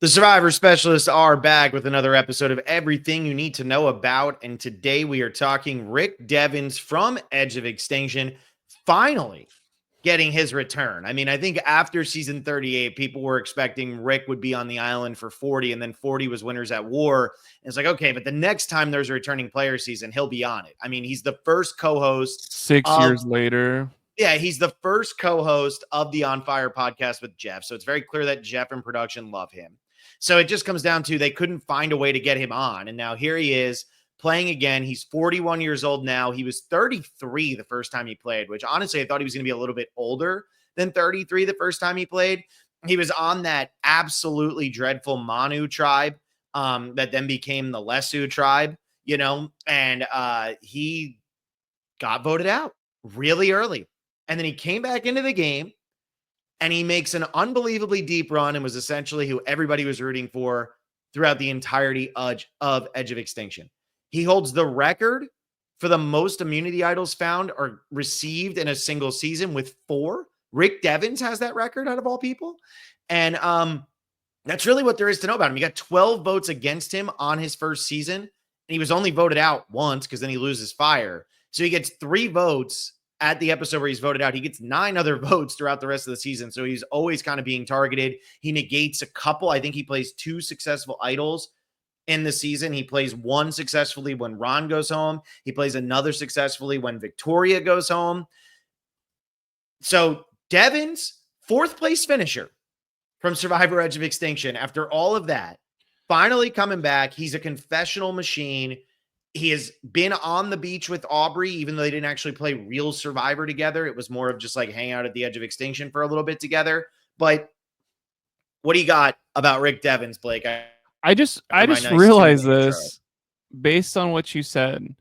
The Survivor Specialists are back with another episode of everything you need to know about. And today we are talking Rick Devens from Edge of Extinction, finally getting his return. I mean, I think after season 38, people were expecting Rick would be on the island for 40, and then 40 was Winners at War. And it's like, okay, but the next time there's a returning player season, he'll be on it. I mean, he's the first co-host 6 years later. Yeah, he's the first co-host of the On Fire podcast with Jeff. So it's very clear that Jeff and production love him. So it just comes down to they couldn't find a way to get him on. And now here he is playing again. He's 41 years old now. He was 33 the first time he played, which honestly, I thought he was going to be a little bit older than 33 the first time he played. He was on that absolutely dreadful Manu tribe that then became the Lesu tribe, and he got voted out really early. And then he came back into the game and he makes an unbelievably deep run and was essentially who everybody was rooting for throughout the entirety of Edge of Extinction. He holds the record for the most immunity idols found or received in a single season with 4. Rick Devens has that record out of all people. And that's really what there is to know about him. He got 12 votes against him on his first season, and he was only voted out once because then he loses fire. So he gets 3 votes at the episode where he's voted out. He gets 9 other votes throughout the rest of the season. So he's always kind of being targeted. He negates a couple. I think he plays 2 successful idols in the season. He plays 1 successfully when Ron goes home. He plays another successfully when Victoria goes home. So Devens, 4th place finisher from Survivor Edge of Extinction. After all of that, finally coming back. He's a confessional machine. He has been on the beach with Aubrey, even though they didn't actually play real Survivor together. It was more of just like hang out at the Edge of Extinction for a little bit together. But what do you got about Rick Devens, Blake? I just realized this based on what you said.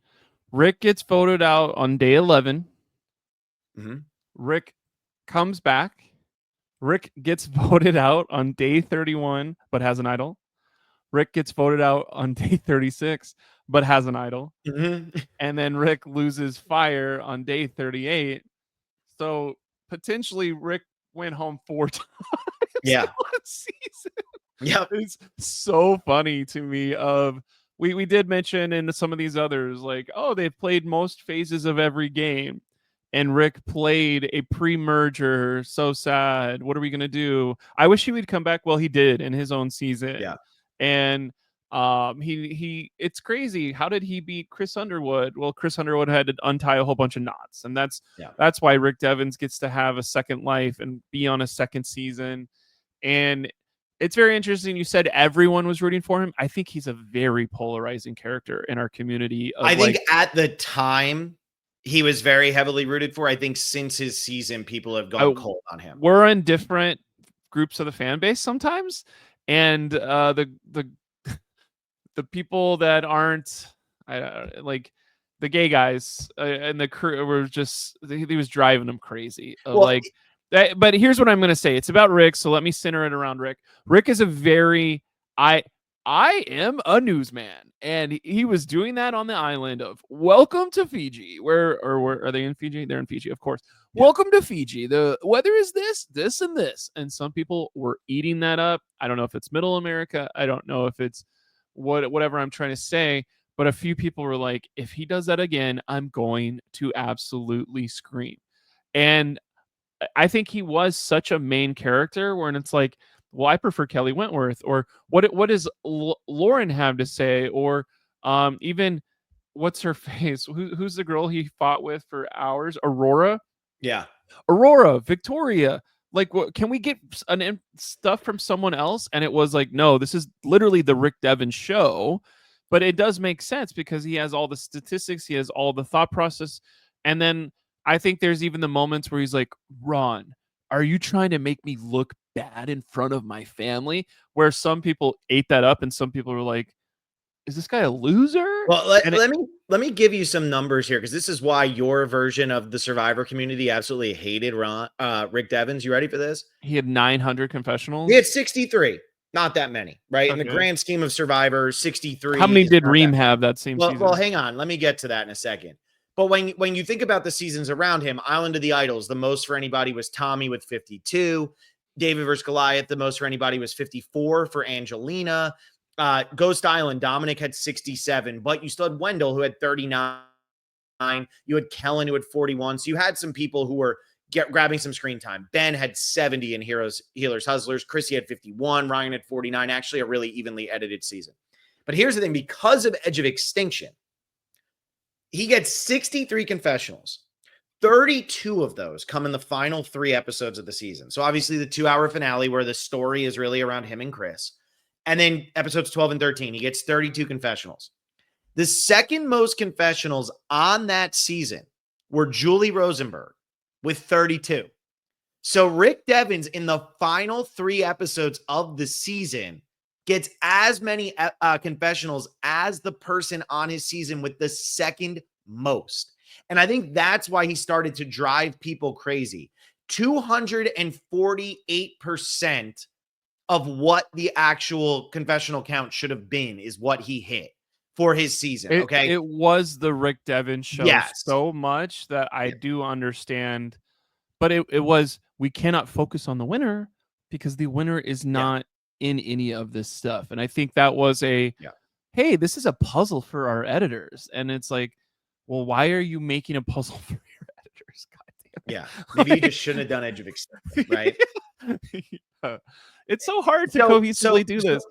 Rick gets voted out on day 11. Mm-hmm. Rick comes back. Rick gets voted out on day 31, but has an idol. Rick gets voted out on day 36, but has an idol. Mm-hmm. And then Rick loses fire on day 38. So potentially Rick went home 4 times. Yeah. Season. Yep. It's so funny to me we did mention in some of these others, like, oh, they've played most phases of every game. And Rick played a pre-merger. So sad. What are we going to do? I wish he would come back. Well, he did in his own season. Yeah. And he it's crazy. How did he beat Chris Underwood? Well, Chris Underwood had to untie a whole bunch of knots. And that's why Rick Devens gets to have a second life and be on a second season. And it's very interesting. You said everyone was rooting for him. I think he's a very polarizing character in our community. I think at the time he was very heavily rooted for. I think since his season, people have gone cold on him. We're in different groups of the fan base sometimes. And the people that aren't like the gay guys and the crew were just he was driving them crazy. But here's what I'm going to say. It's about Rick, so let me center it around Rick. Rick is a very I am a newsman, and he was doing that on the island of Welcome to Fiji. Where are they in Fiji? They're in Fiji, of course. Yeah. Welcome to Fiji. The weather is this, and this. And some people were eating that up. I don't know if it's Middle America. I don't know if it's whatever I'm trying to say. But a few people were like, if he does that again, I'm going to absolutely scream. And I think he was such a main character when it's like, well, I prefer Kelly Wentworth, or what does Lauren have to say, or even what's her face? Who's the girl he fought with for hours? Aurora. Yeah. Aurora, Victoria. Like, what can we get stuff from someone else? And it was like, no, this is literally the Rick Devens show. But it does make sense because he has all the statistics, he has all the thought process. And then I think there's even the moments where he's like, Ron, are you trying to make me look bad in front of my family? Where some people ate that up and some people were like, is this guy a loser? Well, let me give you some numbers here, because this is why your version of the Survivor community absolutely hated Rick Devens. You ready for this? He had 900 confessionals. He had 63. Not that many, right? Okay. In the grand scheme of Survivor, 63. How many did Reem have that same season? Well, hang on. Let me get to that in a second. But when you think about the seasons around him, Island of the Idols, the most for anybody was Tommy with 52. David versus Goliath, the most for anybody was 54 for Angelina. Ghost Island, Dominic had 67, but you still had Wendell who had 39. You had Kellen who had 41. So you had some people who were grabbing some screen time. Ben had 70 in Healers, Hustlers. Chrissy had 51. Ryan had 49. Actually, a really evenly edited season. But here's the thing. Because of Edge of Extinction, he gets 63 confessionals. 32 of those come in the final 3 episodes of the season. So obviously the 2-hour finale where the story is really around him and Chris. And then episodes 12 and 13, he gets 32 confessionals. The second most confessionals on that season were Julie Rosenberg with 32. So Rick Devens in the final 3 episodes of the season gets as many confessionals as the person on his season with the second most. And I think that's why he started to drive people crazy. 248% of what the actual confessional count should have been is what he hit for his season. Okay. It was the Rick Devens show so much that I do understand, but it was, we cannot focus on the winner because the winner is not in any of this stuff. And I think that was hey, this is a puzzle for our editors. And it's like, well, why are you making a puzzle for your editors? God damn it. Yeah. Maybe you just shouldn't have done Edge of Extinction, right? It's so hard to cohesively do this.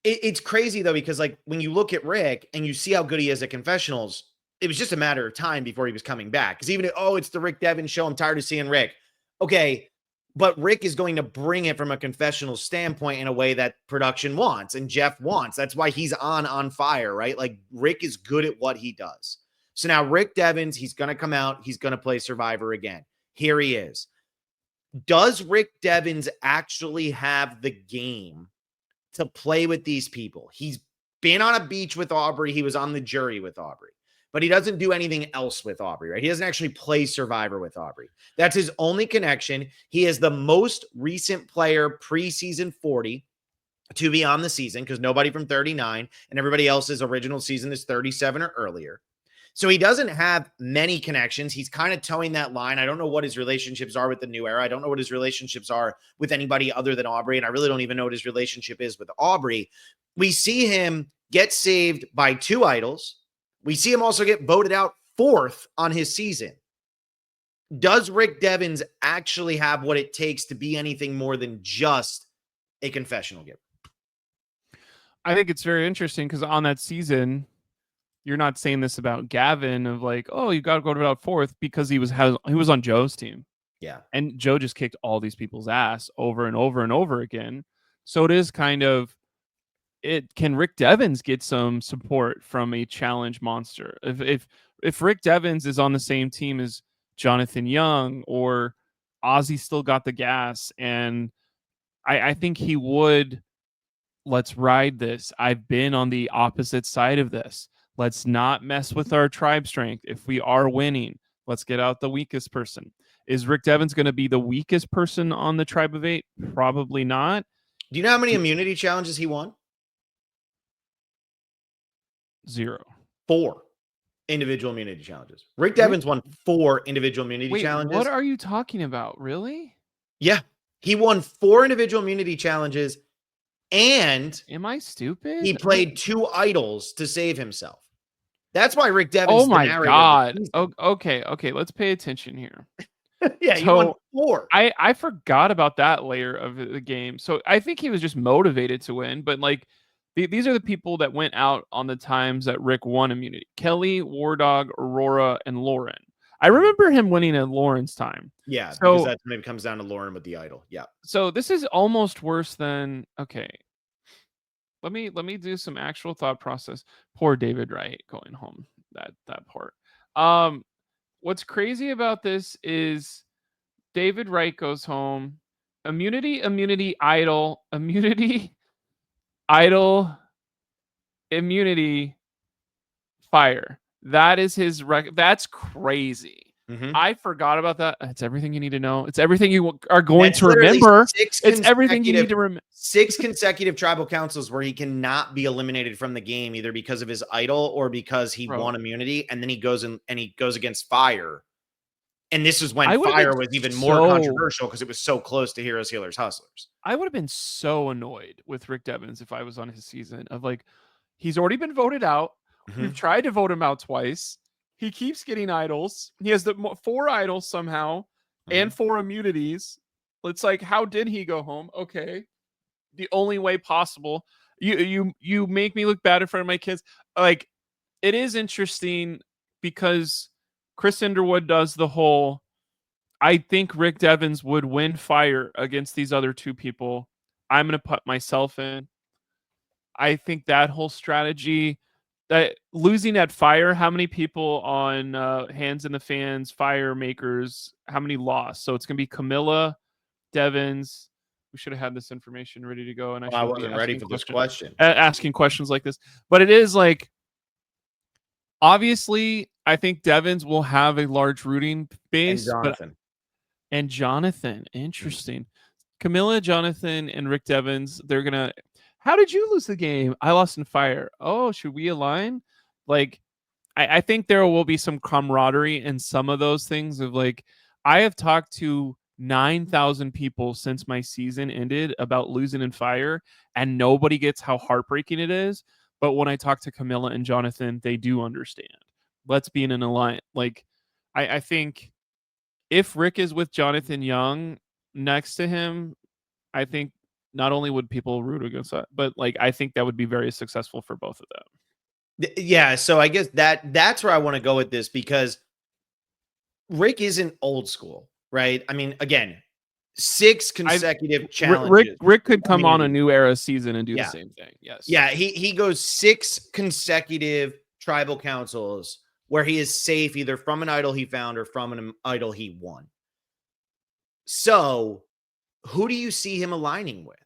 It's crazy though, because like when you look at Rick and you see how good he is at confessionals, it was just a matter of time before he was coming back. Because even it's the Rick Devens show, I'm tired of seeing Rick. Okay, but Rick is going to bring it from a confessional standpoint in a way that production wants and Jeff wants. That's why he's on fire, right? Like Rick is good at what he does. So now Rick Devens, he's going to come out. He's going to play Survivor again. Here he is. Does Rick Devens actually have the game to play with these people? He's been on a beach with Aubrey. He was on the jury with Aubrey, but he doesn't do anything else with Aubrey, right? He doesn't actually play Survivor with Aubrey. That's his only connection. He is the most recent player pre-season 40 to be on the season because nobody from 39 and everybody else's original season is 37 or earlier. So he doesn't have many connections. He's kind of towing that line. I don't know what his relationships are with the New Era. I don't know what his relationships are with anybody other than Aubrey. And I really don't even know what his relationship is with Aubrey. We see him get saved by 2 idols. We see him also get voted out 4th on his season. Does Rick Devens actually have what it takes to be anything more than just a confessional giver? I think it's very interesting because on that season, you're not saying this about Gavin of like, oh, you got to go to about 4th because he was on Joe's team. Yeah. And Joe just kicked all these people's ass over and over and over again. So it is kind of, can Rick Devens get some support from a challenge monster? If Rick Devens is on the same team as Jonathan Young or Ozzy still got the gas, and I think he would, let's ride this. I've been on the opposite side of this. Let's not mess with our tribe strength. If we are winning, let's get out the weakest person. Is Rick Devens going to be the weakest person on the tribe of 8? Probably not. Do you know how many immunity challenges he won? 0. 4 individual immunity challenges. Rick Devens won 4 individual immunity challenges. What are you talking about? Really? Yeah. He won 4 individual immunity challenges, and am I stupid? He played 2 idols to save himself. That's why Rick Devens. Oh my God. Okay. Let's pay attention here. Yeah, he won 4. I forgot about that layer of the game. So I think he was just motivated to win, but like these are the people that went out on the times that Rick won immunity: Kelly, War Dog, Aurora, and Lauren. I remember him winning at Lauren's time. Yeah, so, because that maybe comes down to Lauren with the idol. Yeah. So this is almost worse than Let me do some actual thought process. Poor David Wright going home. That part. What's crazy about this is David Wright goes home. Immunity, idol, immunity, idol, immunity, fire. That is his record. That's crazy. Mm-hmm. I forgot about that. It's everything you need to know. It's everything you are going to remember. It's everything you need to remember. 6 consecutive tribal councils where he cannot be eliminated from the game, either because of his idol or because he won immunity. And then he goes and he goes against fire And this is when I would've Fire been was even more controversial because it was so close to Heroes, Healers, Hustlers. I would have been so annoyed with Rick Devens if I was on his season of like, he's already been voted out. We've tried to vote him out twice. He keeps getting idols. He has 4 idols somehow and 4 immunities. It's like, how did he go home? Okay. The only way possible. You make me look bad in front of my kids. Like, it is interesting because Chris Underwood does the whole, I think Rick Devens would win Fire against these other 2 people. I'm going to put myself in. I think that whole strategy, that losing at Fire, how many people on Hands in the Fans, Fire Makers, how many lost? So it's going to be Camilla, Devens. We should have had this information ready to go, and I I should be wasn't ready for this question. asking questions like this. But it is like, obviously, I think Devens will have a large rooting base, and Jonathan, interesting. Camilla, Jonathan, and Rick Devens, they're gonna. How did you lose the game? I lost in Fire. Oh, should we align? Like, I think there will be some camaraderie in some of those things of like, I have talked to 9,000 people since my season ended about losing in Fire, and nobody gets how heartbreaking it is. But when I talk to Camilla and Jonathan, they do understand. Let's be in an alliance. Like, I think if Rick is with Jonathan Young next to him, I think not only would people root against that, but like, I think that would be very successful for both of them. Yeah, so I guess that's where I want to go with this, because Rick isn't old school, right? I mean, again, 6 consecutive challenges. Rick could come on a new era season and do the same thing. Yes. Yeah, he goes 6 consecutive tribal councils where he is safe either from an idol he found or from an idol he won. So, who do you see him aligning with?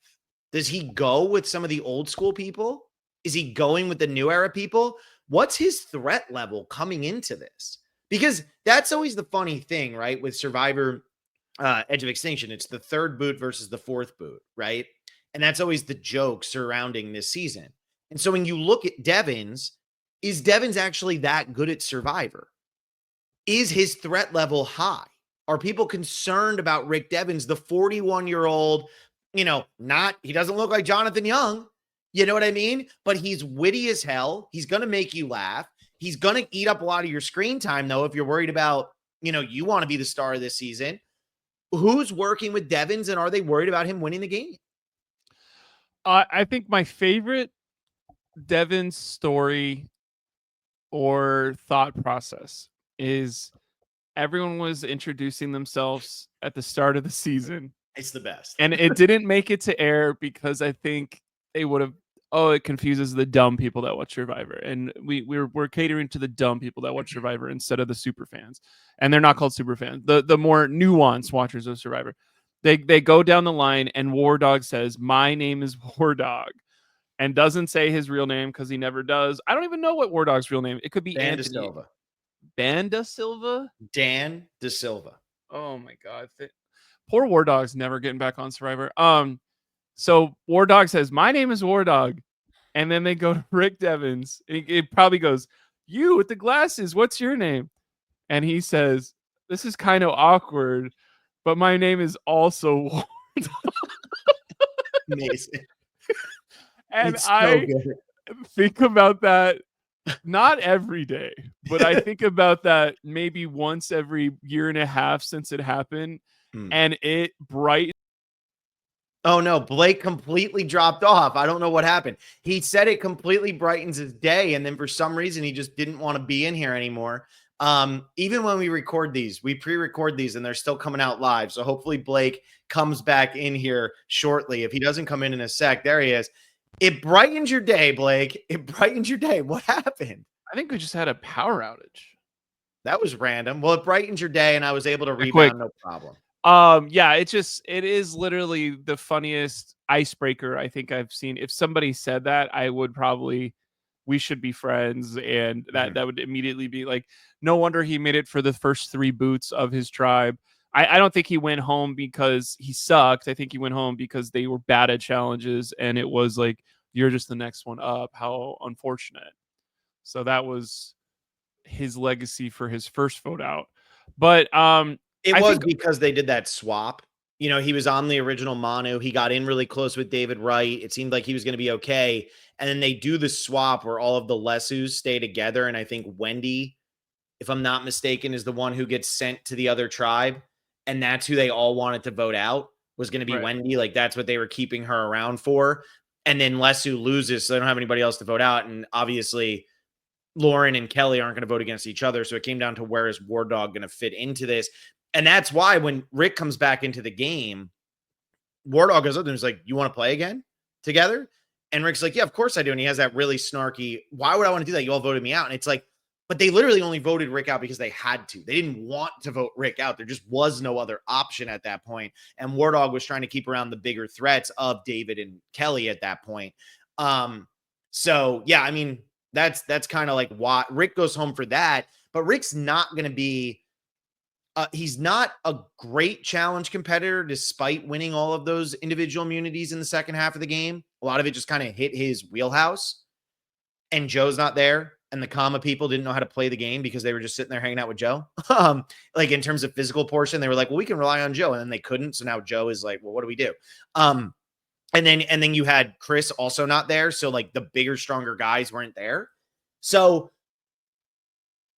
Does he go with some of the old school people? Is he going with the new era people? What's his threat level coming into this? Because that's always the funny thing, right? With Survivor Edge of Extinction, it's the 3rd boot versus the 4th boot, right? And that's always the joke surrounding this season. And so when you look at Devens, is Devens actually that good at Survivor? Is his threat level high? Are people concerned about Rick Devens, the 41-year-old, he doesn't look like Jonathan Young, you know what I mean? But he's witty as hell. He's going to make you laugh. He's going to eat up a lot of your screen time, though, if you're worried about, you want to be the star of this season. Who's working with Devens, and are they worried about him winning the game? I think my favorite Devens story or thought process is everyone was introducing themselves at the start of the season. It's the best. And it didn't make it to air because I think they would have, it confuses the dumb people that watch Survivor. And we're catering to the dumb people that watch Survivor instead of the super fans. And they're not called super fans. The more nuanced watchers of Survivor. They go down the line and War Dog says, "My name is War Dog." And doesn't say his real name because he never does. I don't even know what War Dog's real name. It could be Dan Anthony. DeSilva. Dan DeSilva? Dan DeSilva. Oh my God. Poor War Dog's never getting back on Survivor. So War Dog says, "My name is War Dog." And then they go to Rick Devens. It probably goes, "You with the glasses, what's your name?" And he says, "This is kind of awkward, but my name is also War Dog." Amazing. And I think about that not every day, but I think about that maybe once every year and a half since it happened. And it brightened. Oh no, Blake completely dropped off. I don't know what happened. He said it completely brightens his day, and then for some reason he just didn't want to be in here anymore. Even when we record these, we pre-record these and they're still coming out live. So hopefully Blake comes back in here shortly. If he doesn't come in a sec, there he is. It brightens your day, Blake. It brightens your day. What happened? I think we just had a power outage. That was random. Well, it brightens your day and I was able to rebound, no problem. Yeah, it is literally the funniest icebreaker I think I've seen. If somebody said that, I would probably, "We should be friends," and that would immediately be like, no wonder he made it for the first 3 boots of his tribe. I don't think he went home because he sucked. I think he went home because they were bad at challenges, and it was like, "You're just the next one up." How unfortunate. So that was his legacy for his first vote out. But It I was think because they did that swap. You know, he was on the original Manu. He got in really close with David Wright. It seemed like he was going to be okay. And then they do the swap where all of the Lesus stay together. And I think Wendy, if I'm not mistaken, is the one who gets sent to the other tribe. And that's who they all wanted to vote out, was going to be right. Wendy. Like, that's what they were keeping her around for. And then Lesu loses, so they don't have anybody else to vote out. And obviously, Lauren and Kelly aren't going to vote against each other. So it came down to where is War Dog going to fit into this? And that's why when Rick comes back into the game, War Dog goes up and he's like, "You want to play again together?" And Rick's like, "Yeah, of course I do." And he has that really snarky, "Why would I want to do that? You all voted me out." And it's like, but they literally only voted Rick out because they had to. They didn't want to vote Rick out. There just was no other option at that point. And War Dog was trying to keep around the bigger threats of David and Kelly at that point. So yeah, I mean, that's kind of like why Rick goes home for that. But Rick's not going to be he's not a great challenge competitor despite winning all of those individual immunities in the second half of the game. A lot of it just kind of hit his wheelhouse. And Joe's not there. And the comma people didn't know how to play the game because they were just sitting there hanging out with Joe. Like in terms of physical portion, they were like, well, we can rely on Joe. And then they couldn't. So now Joe is like, well, what do we do? And then you had Chris also not there. So like the bigger, stronger guys weren't there. So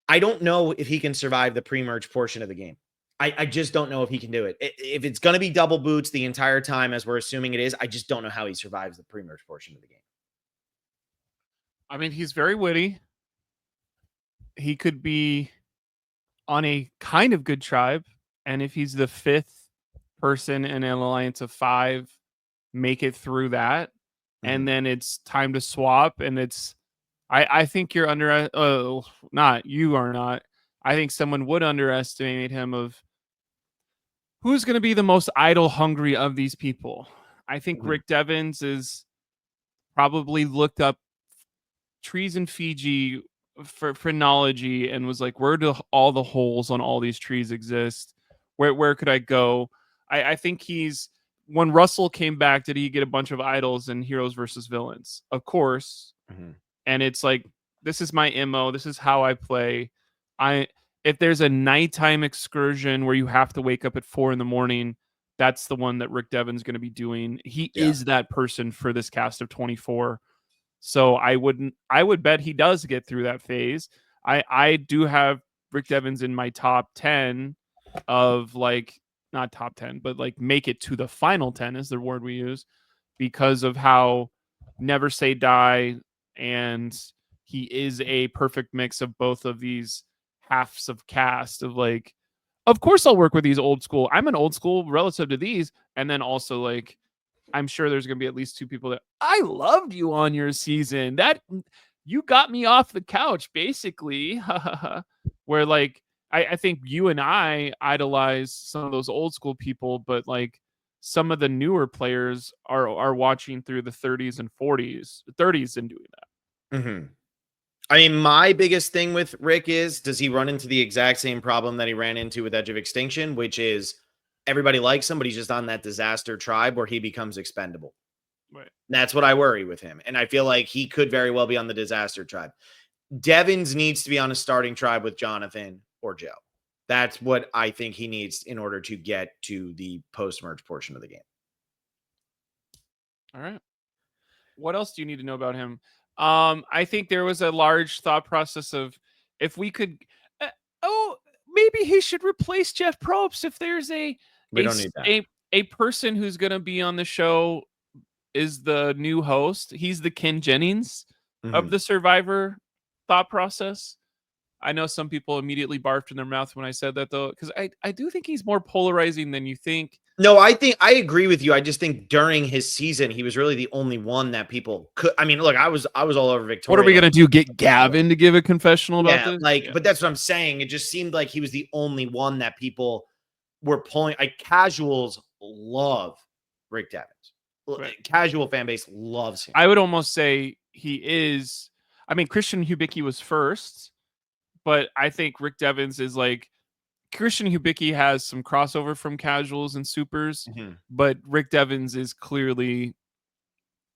I don't know if he can survive the pre-merge portion of the game. I just don't know if he can do it. If it's going to be double boots the entire time, as we're assuming it is, I just don't know how he survives the pre-merge portion of the game. I mean, he's very witty. He could be on a kind of good tribe. And if he's the fifth person in an alliance of 5, make it through that. And then it's time to swap. And I think you're not, you are not. I think someone would underestimate him of who's going to be the most idol hungry of these people. I think Rick Devens is probably looked up trees in Fiji for phrenology and was like, where do all the holes on all these trees exist? Where could I go? I think when Russell came back, did he get a bunch of idols and heroes versus villains? Of course. And it's like, this is my MO. This is how I play. If there's a nighttime excursion where you have to wake up at 4 a.m, that's the one that Rick Devens going to be doing. He is that person for this cast of 24. So I would bet he does get through that phase. I do have Rick Devens in my top 10 of like, not top 10, but like make it to the final 10 is the word we use, because of how never say die. And he is a perfect mix of both of these halves of cast of like, of course I'll work with these old school. I'm an old school relative to these. And then also like, I'm sure there's going to be at least 2 people that I loved you on your season. That you got me off the couch, basically. Where like, I think you and I idolize some of those old school people, but like some of the newer players are watching through the 30s and 30s and doing that. I mean, my biggest thing with Rick is, does he run into the exact same problem that he ran into with Edge of Extinction, which is everybody likes him, but he's just on that disaster tribe where he becomes expendable. Right. That's what I worry with him. And I feel like he could very well be on the disaster tribe. Devens needs to be on a starting tribe with Jonathan or Joe. That's what I think he needs in order to get to the post-merge portion of the game. All right. What else do you need to know about him? I think there was a large thought process of if we could, maybe he should replace Jeff Probst. If there's we don't need that. A person who's going to be on the show is the new host. He's the Ken Jennings of the Survivor thought process. I know some people immediately barfed in their mouth when I said that, though, because I do think he's more polarizing than you think. No, I think I agree with you. I just think during his season, he was really the only one that people could. I mean, look, I was all over Victoria. What are we gonna do? Get Gavin to give a confessional about this? Like, but that's what I'm saying. It just seemed like he was the only one that people were pulling. Like, casuals love Rick Devens. Right. Casual fan base loves him. I would almost say he is. I mean, Christian Hubicki was first, but I think Rick Devens is like, Christian Hubicki has some crossover from casuals and supers, but Rick Devens is clearly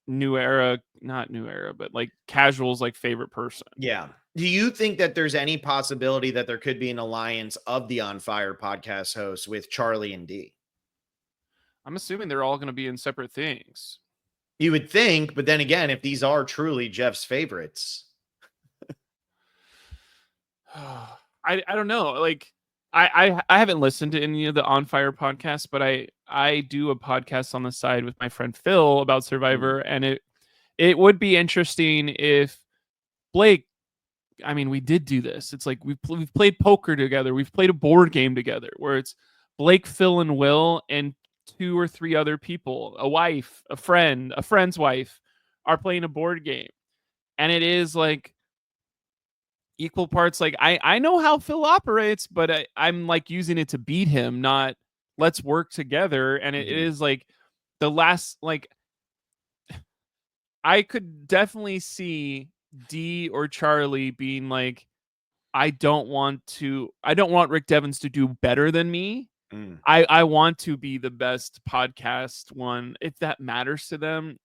not new era, but like casuals, like favorite person. Yeah. Do you think that there's any possibility that there could be an alliance of the On Fire podcast hosts with Charlie and D? I'm assuming they're all going to be in separate things. You would think, but then again, if these are truly Jeff's favorites, I don't know. Like I haven't listened to any of the On Fire podcasts, but I do a podcast on the side with my friend Phil about Survivor, and it would be interesting if Blake. I mean, we did do this. It's like we've played poker together. We've played a board game together where it's Blake, Phil, and Will, and 2 or 3 other people, a wife, a friend, a friend's wife, are playing a board game, and it is like equal parts. Like I know how Phil operates, but I'm like using it to beat him, not let's work together. And it is like the last, like I could definitely see D or Charlie being like, I don't want Rick Devens to do better than me. I want to be the best podcast one, if that matters to them.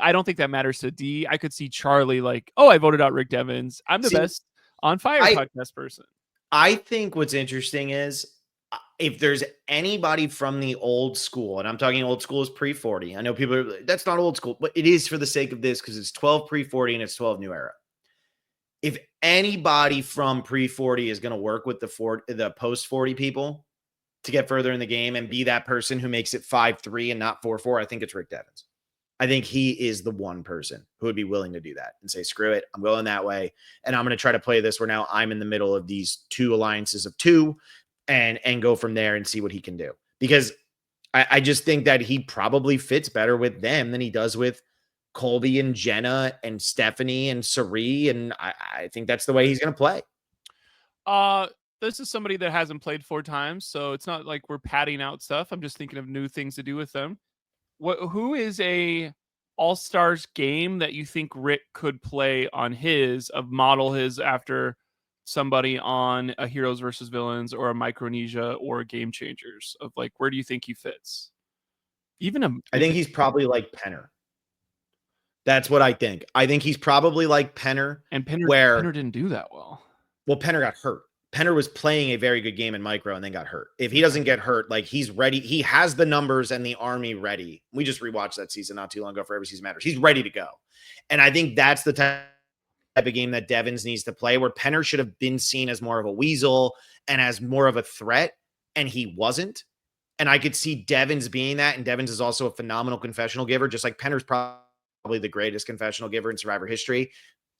I don't think that matters to D. I could see Charlie like, oh, I voted out Rick Devens. I'm the best On Fire podcast person. I think what's interesting is if there's anybody from the old school, and I'm talking old school is pre-40. I know people are, that's not old school, but it is for the sake of this because it's 12 pre-40 and it's 12 new era. If anybody from pre-40 is going to work with the post-40 people to get further in the game and be that person who makes it 5-3 and not 4-4, I think it's Rick Devens. I think he is the one person who would be willing to do that and say, screw it, I'm going that way. And I'm going to try to play this where now I'm in the middle of these 2 alliances of 2 and go from there and see what he can do. Because I just think that he probably fits better with them than he does with Colby and Jenna and Stephanie and Sari. And I think that's the way he's going to play. This is somebody that hasn't played 4 times, so it's not like we're padding out stuff. I'm just thinking of new things to do with them. Who is a All-Stars game that you think Rick could play on his, model his after somebody on a Heroes versus Villains or a Micronesia or a Game Changers? Of like, where do you think he fits? I think he's probably like Penner. That's what I think. I think he's probably like Penner. And Penner didn't do that well. Well, Penner got hurt. Penner was playing a very good game in Micro and then got hurt. If he doesn't get hurt, like he's ready. He has the numbers and the army ready. We just rewatched that season not too long ago for Every Season Matters. He's ready to go. And I think that's the type of game that Devens needs to play, where Penner should have been seen as more of a weasel and as more of a threat, and he wasn't. And I could see Devens being that, and Devens is also a phenomenal confessional giver, just like Penner's probably the greatest confessional giver in Survivor history.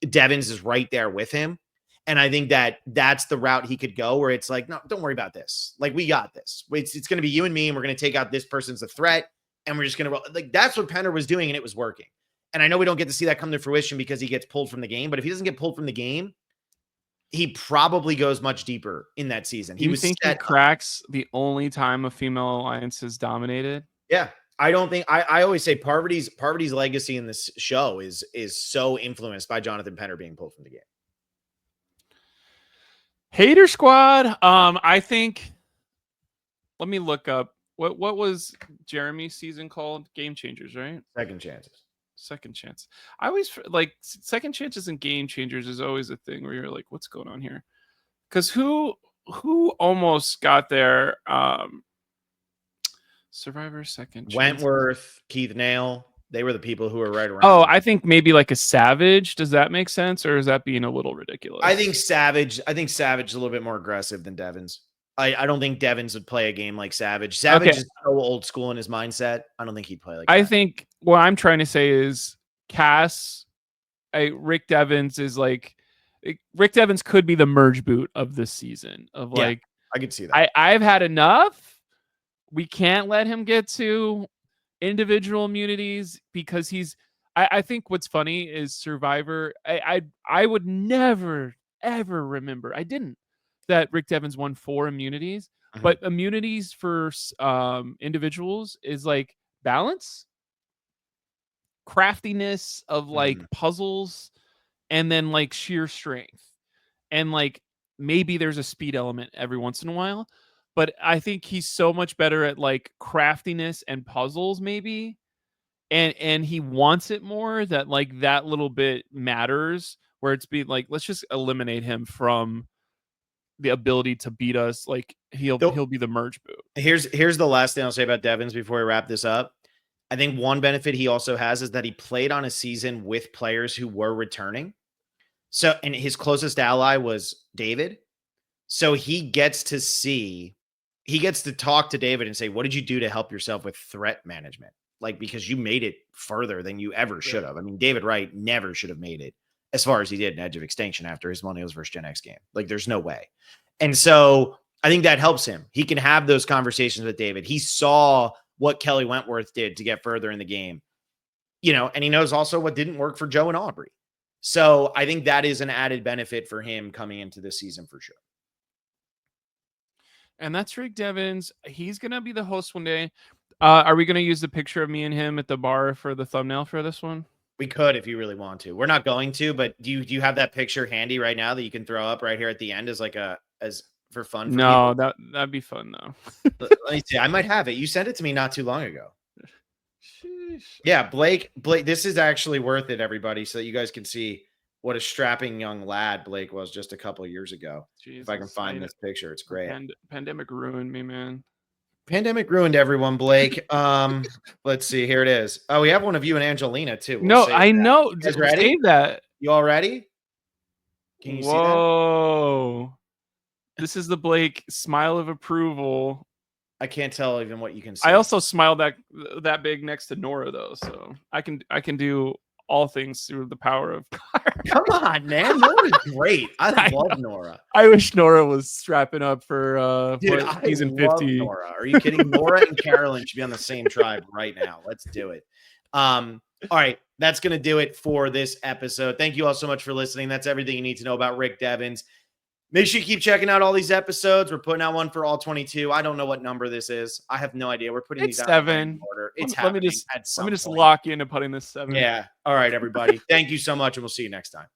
Devens is right there with him. And I think that that's the route he could go, where it's like, no, don't worry about this. Like, we got this. It's going to be you and me, and we're going to take out this person's a threat, and we're just going to like, that's what Penner was doing, and it was working. And I know we don't get to see that come to fruition because he gets pulled from the game, but if he doesn't get pulled from the game, he probably goes much deeper in that season. He think he cracks the only time a female alliance is dominated? Yeah. I don't think I always say Parvati's legacy in this show is so influenced by Jonathan Penner being pulled from the game. Hater Squad. I think. Let me look up what was Jeremy's season called? Game Changers, right? Second chances. Second chance. I always like second chances and Game Changers is always a thing where you're like, what's going on here? Because who almost got there? Survivor second chances. Wentworth, Keith Nail. They were the people who were right around. Oh, I think maybe like a Savage. Does that make sense, or is that being a little ridiculous? I think Savage is a little bit more aggressive than Devens. I don't think Devens would play a game like Savage. Savage is so old school in his mindset. I don't think he'd play like that. I think what I'm trying to say is Cass, Rick Devens is like Rick Devens could be the merge boot of this season. Of like, I could see that. I've had enough. We can't let him get to individual immunities because he's. I think what's funny is Survivor. I would never ever remember. I didn't. That Rick Devens won 4 immunities, but immunities for individuals is like balance, craftiness of like puzzles, and then like sheer strength. And like maybe there's a speed element every once in a while, but I think he's so much better at like craftiness and puzzles maybe. And he wants it more, that like that little bit matters. where it's being like, let's just eliminate him from the ability to beat us. Like he'll be the merge boot. Here's the last thing I'll say about Devens before we wrap this up. I think one benefit he also has is that he played on a season with players who were returning. So, and his closest ally was David. So he gets to talk to David and say, what did you do to help yourself with threat management? Like, because you made it further than you ever should have. I mean, David Wright never should have made it as far as he did in Edge of Extinction after his Millennials versus Gen X game. Like, there's no way. And so I think that helps him. He can have those conversations with David. He saw what Kelly Wentworth did to get further in the game, and he knows also what didn't work for Joe and Aubrey. So I think that is an added benefit for him coming into this season for sure. And that's Rick Devens. He's going to be the host one day. Are we going to use the picture of me and him at the bar for the thumbnail for this one? We could if you really want to. We're not going to, but do you have that picture handy right now that you can throw up right here at the end as for fun? For no, people? that'd be fun though. Let me see. I might have it. You sent it to me not too long ago. Sheesh. Yeah, Blake, this is actually worth it, everybody, so that you guys can see what a strapping young lad Blake was just a couple of years ago. Jesus, if I can find this picture, it's great. Pandemic ruined me, man. Pandemic ruined everyone, Blake. Let's see. Here it is. Oh, we have one of you and Angelina too. No, I know. You guys ready? Save that. You all ready? Can you see that? Whoa. This is the Blake smile of approval. I can't tell even what you can see. I also smiled that big next to Nora though, so I can do all things through the power of Come on, man. Nora's great. I love Nora. I wish Nora was strapping up for season 50. Nora. Are you kidding? Nora and Carolyn should be on the same tribe right now. Let's do it. All right. That's going to do it for this episode. Thank you all so much for listening. That's everything you need to know about Rick Devens. Make sure you keep checking out all these episodes. We're putting out one for all 22. I don't know what number this is. I have no idea. We're putting these out 7. in order. It's let me just lock you into putting this 7. Yeah. All right, everybody. Thank you so much, and we'll see you next time.